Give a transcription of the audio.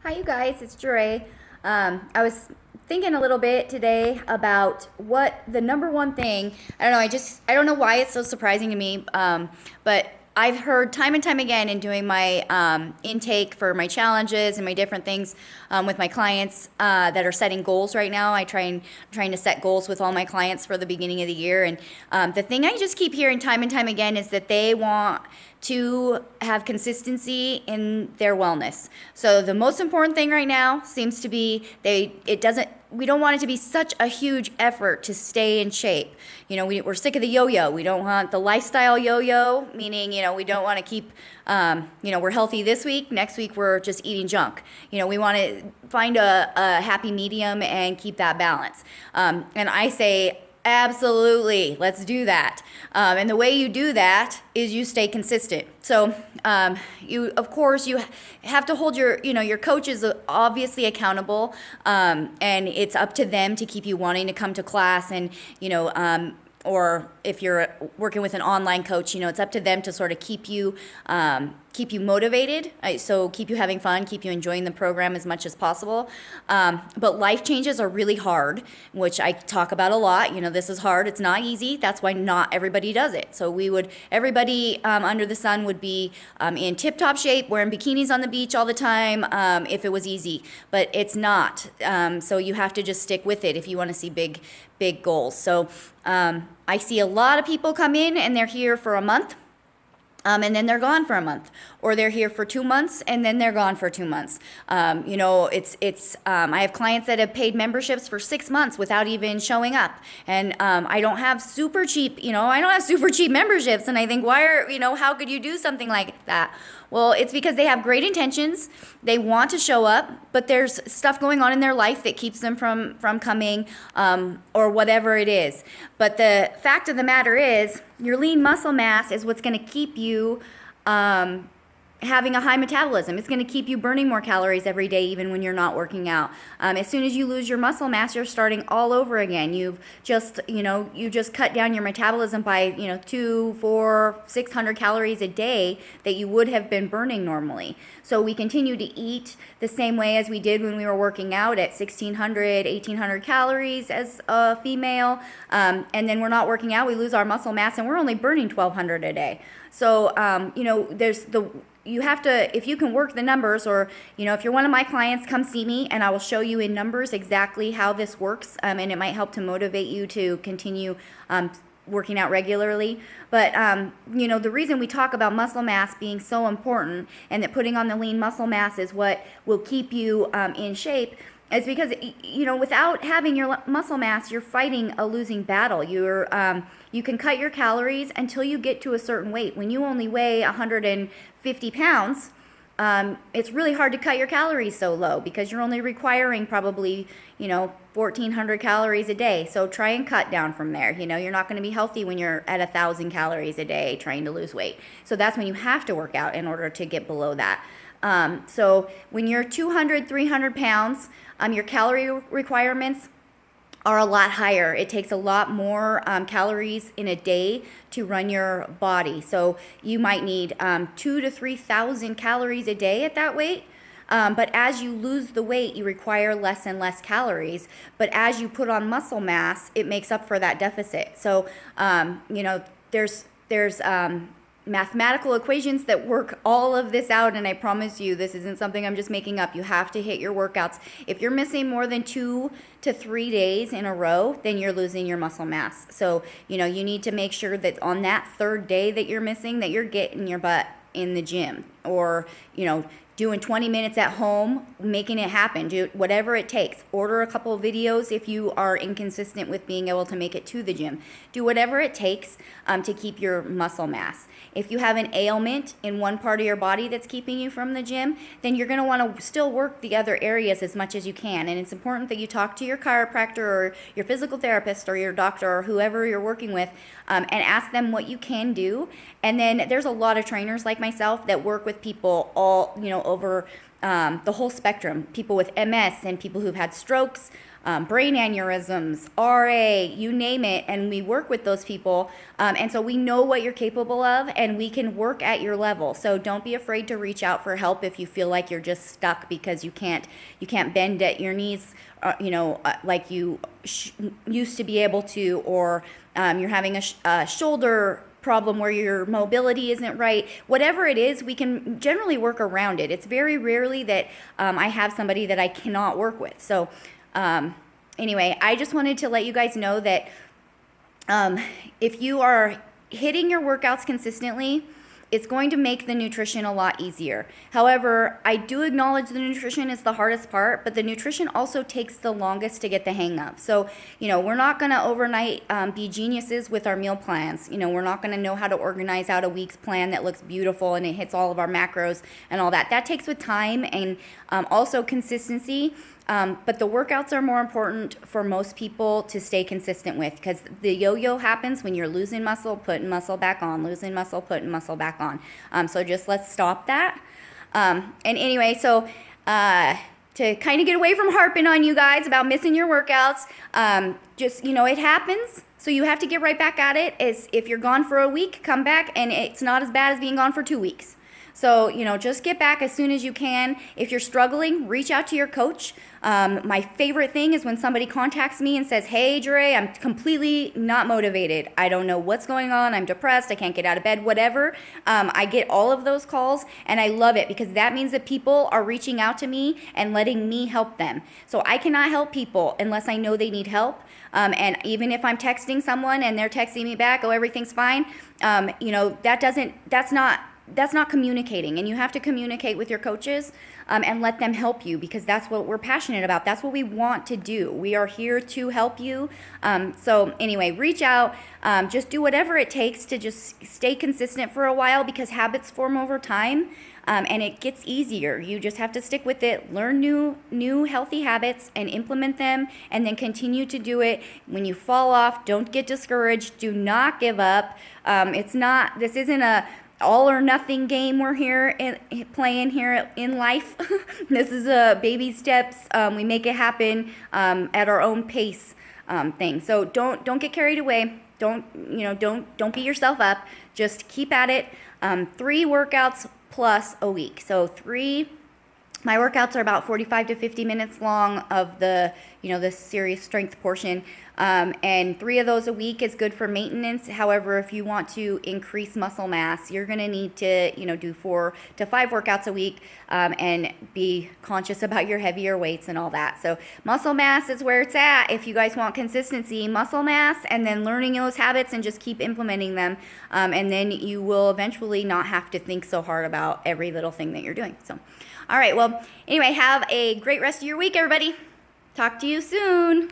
Hi, you guys. It's Jure. I was thinking a little bit today about what the number one thing. I don't know. I don't know why it's so surprising to me. But I've heard time and time again in doing my intake for my challenges and my different things with my clients that are setting goals right now. Trying to set goals with all my clients for the beginning of the year, and the thing I just keep hearing time and time again is that they want to have consistency in their wellness. So the most important thing right now seems to be we don't want it to be such a huge effort to stay in shape. We're sick of the yo-yo. We don't want the lifestyle yo-yo, meaning, we don't want to keep, we're healthy this week, next week we're just eating junk. We want to find a happy medium and keep that balance. And I say, absolutely, let's do that. And the way you do that is you stay consistent. So of course, you have to hold your coaches obviously accountable, and it's up to them to keep you wanting to come to class, and or if you're working with an online coach, it's up to them to sort of keep you motivated, so keep you having fun, keep you enjoying the program as much as possible. But life changes are really hard, which I talk about a lot. This is hard. It's not easy. That's why not everybody does it. So everybody under the sun would be in tip-top shape, wearing bikinis on the beach all the time if it was easy. But it's not. So you have to just stick with it if you want to see big goals. So I see a lot of people come in and they're here for a month. And then they're gone for a month, or they're here for 2 months and then they're gone for 2 months. I have clients that have paid memberships for 6 months without even showing up. And I don't have super cheap memberships. And I think, how could you do something like that? Well, it's because they have great intentions. They want to show up, but there's stuff going on in their life that keeps them from coming, or whatever it is. But the fact of the matter is, your lean muscle mass is what's going to keep you having a high metabolism. It's going to keep you burning more calories every day, even when you're not working out. As soon as you lose your muscle mass, you're starting all over again. You just cut down your metabolism by 200, 400, 600 calories a day that you would have been burning normally. So we continue to eat the same way as we did when we were working out at 1,600, 1,800 calories as a female, and then we're not working out. We lose our muscle mass, and we're only burning 1,200 a day. So you have to, if you can work the numbers, or if you're one of my clients, come see me and I will show you in numbers exactly how this works, and it might help to motivate you to continue working out regularly. But the reason we talk about muscle mass being so important, and that putting on the lean muscle mass is what will keep you in shape, is because without having your muscle mass, you're fighting a losing battle. You can cut your calories until you get to a certain weight. When you only weigh 150 pounds, it's really hard to cut your calories so low, because you're only requiring probably 1,400 calories a day. So try and cut down from there. You're not going to be healthy when you're at 1,000 calories a day trying to lose weight. So that's when you have to work out in order to get below that. So when you're 200, 300 pounds, your calorie requirements are a lot higher. It takes a lot more calories in a day to run your body. So you might need 2,000 to 3,000 calories a day at that weight. But as you lose the weight, you require less and less calories. But as you put on muscle mass, it makes up for that deficit. So, there's mathematical equations that work all of this out, and I promise you, this isn't something I'm just making up. You have to hit your workouts. If you're missing more than 2 to 3 days in a row, then you're losing your muscle mass. So, you need to make sure that on that third day that you're missing, that you're getting your butt in the gym, or, doing 20 minutes at home, making it happen. Do whatever it takes. Order a couple of videos if you are inconsistent with being able to make it to the gym. Do whatever it takes to keep your muscle mass. If you have an ailment in one part of your body that's keeping you from the gym, then you're going to want to still work the other areas as much as you can. And it's important that you talk to your chiropractor or your physical therapist or your doctor or whoever you're working with, and ask them what you can do. And then there's a lot of trainers like myself that work with people over the whole spectrum, people with MS and people who've had strokes, brain aneurysms, RA, you name it, and we work with those people. And so we know what you're capable of, and we can work at your level. So don't be afraid to reach out for help if you feel like you're just stuck because you can't bend at your knees, like you used to be able to, or you're having a shoulder problem where your mobility isn't right. Whatever it is, we can generally work around it. It's very rarely that I have somebody that I cannot work with. So anyway, I just wanted to let you guys know that if you are hitting your workouts consistently, it's going to make the nutrition a lot easier. However, I do acknowledge the nutrition is the hardest part, but the nutrition also takes the longest to get the hang of. So, we're not going to overnight be geniuses with our meal plans. We're not going to know how to organize out a week's plan that looks beautiful and it hits all of our macros and all that. That takes with time and also consistency. But the workouts are more important for most people to stay consistent with, because the yo-yo happens when you're losing muscle, putting muscle back on, losing muscle, putting muscle back on. So just let's stop that. And anyway, so to kind of get away from harping on you guys about missing your workouts, it happens. So you have to get right back at it. If you're gone for a week, come back, and it's not as bad as being gone for 2 weeks. So, just get back as soon as you can. If you're struggling, reach out to your coach. My favorite thing is when somebody contacts me and says, hey, Jure, I'm completely not motivated. I don't know what's going on. I'm depressed. I can't get out of bed, whatever. I get all of those calls, and I love it because that means that people are reaching out to me and letting me help them. So I cannot help people unless I know they need help. And even if I'm texting someone and they're texting me back, oh, everything's fine, that's not communicating, and you have to communicate with your coaches and let them help you, because that's what we're passionate about. That's what we want to do. We are here to help you. So anyway, reach out. Just do whatever it takes to just stay consistent for a while, because habits form over time, and it gets easier. You just have to stick with it, learn new healthy habits and implement them, and then continue to do it. When you fall off, don't get discouraged. Do not give up. This isn't a all or nothing game we're playing here in life. This is a baby steps. We make it happen at our own pace thing. So don't get carried away. Don't beat yourself up. Just keep at it. 3 workouts plus a week. So my workouts are about 45 to 50 minutes long of the serious strength portion. And 3 of those a week is good for maintenance. However, if you want to increase muscle mass, you're going to need to, do 4 to 5 workouts a week, and be conscious about your heavier weights and all that. So muscle mass is where it's at. If you guys want consistency, muscle mass, and then learning those habits and just keep implementing them. And then you will eventually not have to think so hard about every little thing that you're doing. So, all right. Well, anyway, have a great rest of your week, everybody. Talk to you soon.